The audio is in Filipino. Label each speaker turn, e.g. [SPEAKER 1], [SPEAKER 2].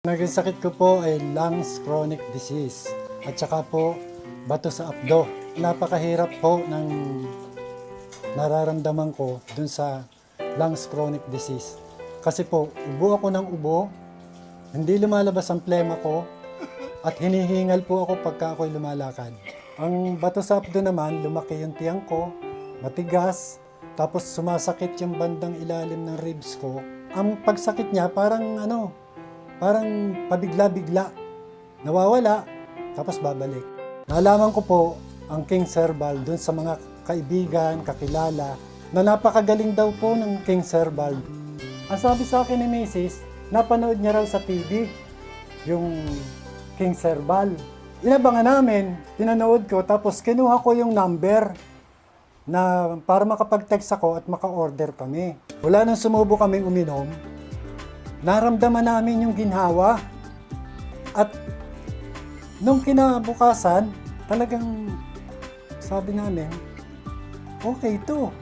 [SPEAKER 1] Naging sakit ko po ay lungs chronic disease at saka po bato sa abdo. Napakahirap po ng nararamdaman ko dun sa lungs chronic disease. Kasi po, ubo ako ng ubo, hindi lumalabas ang plema ko, at hinihingal po ako pagka ako'y lumalakad. Ang bato sa abdo naman, lumaki yung tiyan ko, matigas, tapos sumasakit yung bandang ilalim ng ribs ko. Ang pagsakit niya parang pabigla-bigla. Nawawala, tapos babalik. Nalaman ko po ang King Herbal dun sa mga kaibigan, kakilala, na napakagaling daw po ng King Herbal. Ang sabi sa akin ni Mrs., napanood niya raw sa TV yung King Herbal. Inabangan namin, pinanood ko, tapos kinuha ko yung number na para makapag-text ako at maka-order kami. Wala nang sumubo kaming uminom, naramdaman namin yung ginhawa. At nung kinabukasan, talagang sabi namin, okay to.